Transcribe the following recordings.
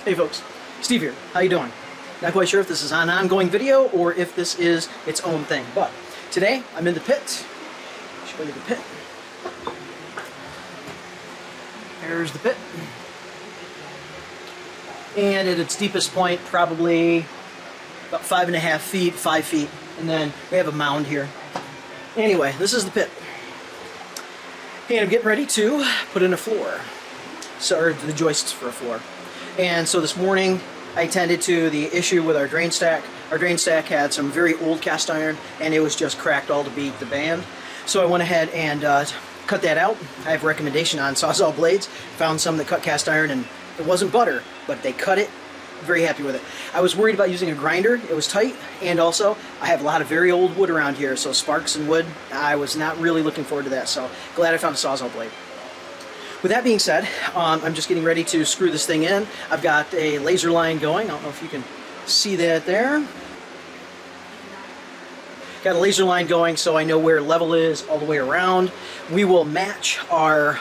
Hey folks, Steve here. How you doing? Not quite sure if this is an ongoing video or if this is its own thing, but today I'm in the pit. Show you the pit. There's the pit. And at its deepest point, probably about 5.5 feet, 5 feet, and then we have a mound here. Anyway, this is the pit. And I'm getting ready to put in a floor, or the joists for a floor. And so this morning I attended to the issue with our drain stack. Our drain stack had some very old cast iron and it was just cracked all to beat the band. So I went ahead and cut that out. I have a recommendation on Sawzall blades. Found some that cut cast iron and it wasn't butter, but they cut it. Very happy with it. I was worried about using a grinder. It was tight, and also I have a lot of very old wood around here, so sparks and wood, I was not really looking forward to that, so glad I found a Sawzall blade. With that being said, I'm just getting ready to screw this thing in. I've got a laser line going. I don't know if you can see that there. Got a laser line going so I know where level is all the way around. We will match our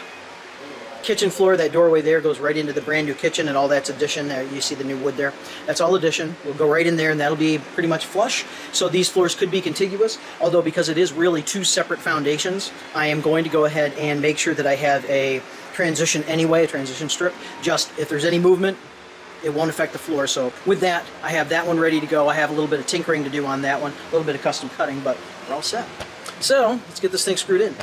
kitchen floor. That doorway there goes right into the brand new kitchen, and all that's addition. There you see the new wood there. That's all addition. We'll go right in there and that'll be pretty much flush. So these floors could be contiguous, although because it is really two separate foundations, I am going to go ahead and make sure that I have a transition anyway, a transition strip. Just if there's any movement, it won't affect the floor. So with that, I have that one ready to go. I have a little bit of tinkering to do on that one, a little bit of custom cutting, but we're all set. So let's get this thing screwed in.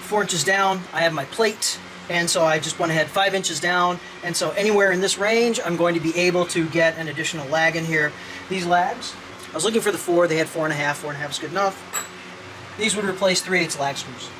Four inches down, I have my plate, and so I just went ahead 5 inches down, and so anywhere in this range I'm going to be able to get an additional lag in here. These lags, I was looking for the 4, they had 4.5, 4.5 is good enough. These would replace 3/8 lag screws.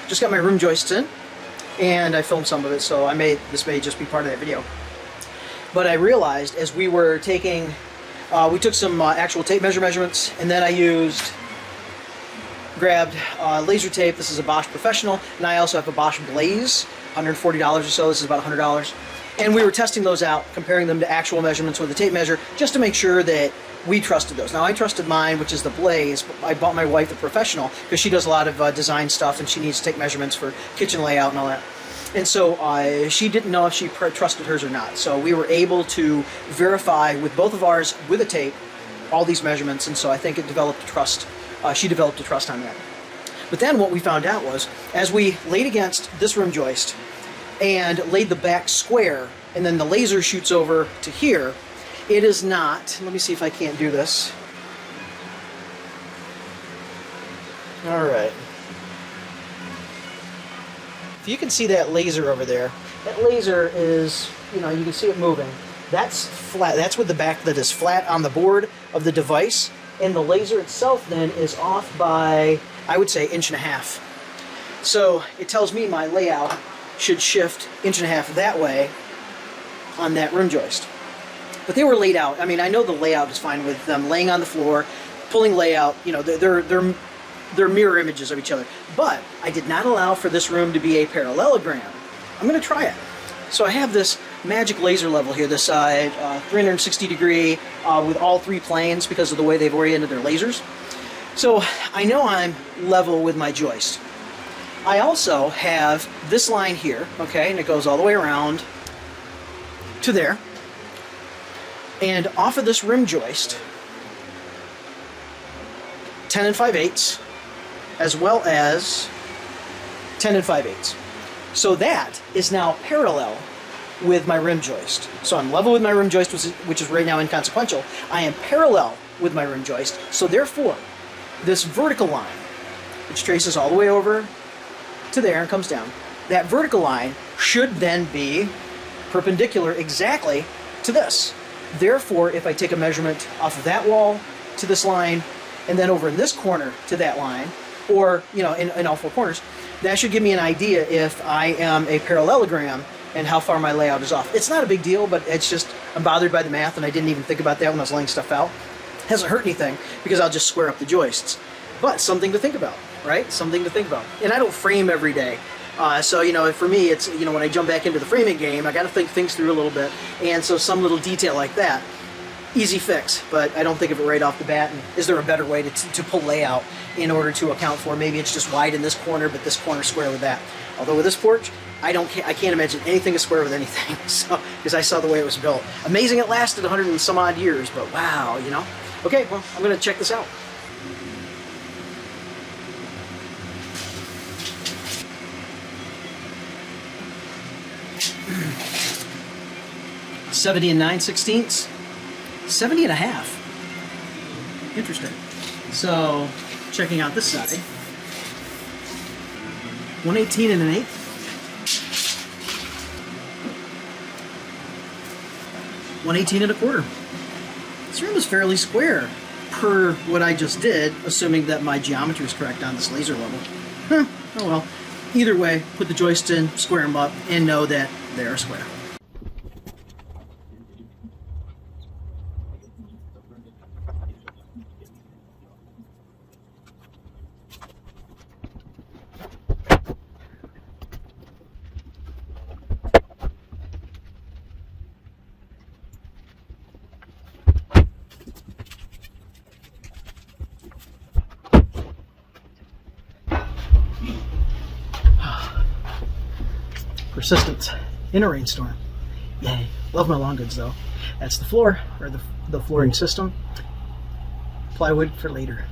Just got my room joists in, and I filmed some of it, so this may just be part of that video. But I realized as we were taking, we took some actual tape measurements, and then I grabbed laser tape. This is a Bosch Professional, and I also have a Bosch Blaze, $140 or so. This is about $100. And we were testing those out, comparing them to actual measurements with a tape measure, just to make sure that we trusted those. Now, I trusted mine, which is the Blaze, but I bought my wife the Professional because she does a lot of design stuff and she needs to take measurements for kitchen layout and all that. And so she didn't know if she trusted hers or not. So we were able to verify with both of ours with a tape all these measurements, and so I think it developed a trust. She developed a trust on that. But then what we found out was, as we laid against this rim joist and laid the back square, and then the laser shoots over to here, it is not, let me see if I can't do this. All right. If you can see that laser over there, that laser is, you know, you can see it moving. That's flat. That's with the back that is flat on the board of the device, and the laser itself then is off by, I would say, 1.5 inches. So it tells me my layout should shift 1.5 inches that way on that rim joist. But they were laid out. I mean, I know the layout is fine with them laying on the floor, pulling layout. You know, they're mirror images of each other. But I did not allow for this room to be a parallelogram. I'm going to try it. So I have this magic laser level here, this 360 degree with all 3 planes because of the way they've oriented their lasers. So I know I'm level with my joist. I also have this line here, okay, and it goes all the way around to there. And off of this rim joist, 10 5/8, as well as 10 5/8. So that is now parallel with my rim joist. So I'm level with my rim joist, which is right now inconsequential. I am parallel with my rim joist. So therefore, this vertical line, which traces all the way over to there and comes down, that vertical line should then be perpendicular exactly to this. Therefore, if I take a measurement off of that wall to this line, and then over in this corner to that line, or, you know, in all 4 corners, that should give me an idea if I am a parallelogram and how far my layout is off. It's not a big deal, but it's just, I'm bothered by the math, and I didn't even think about that when I was laying stuff out. It hasn't hurt anything, because I'll just square up the joists. But something to think about, right? Something to think about. And I don't frame every day. So, you know, for me, it's, you know, when I jump back into the framing game, I got to think things through a little bit. And so some little detail like that, easy fix, but I don't think of it right off the bat. And is there a better way to pull layout in order to account for, maybe it's just wide in this corner, but this corner square with that. Although with this porch, I can't imagine anything is square with anything. So, because I saw the way it was built. Amazing it lasted 100 and some odd years, but wow, you know. Okay, well, I'm going to check this out. $70 and 9/16, 70 and a half. Interesting. So, checking out this side, 118 and an 1/8. 118 and a 1/4. This room is fairly square per what I just did, assuming that my geometry is correct on this laser level. Oh well. Either way, put the joists in, square them up, and know that they are square. Persistence in a rainstorm. Yay. Love my lawn goods though. That's the floor, or the flooring system. Plywood for later.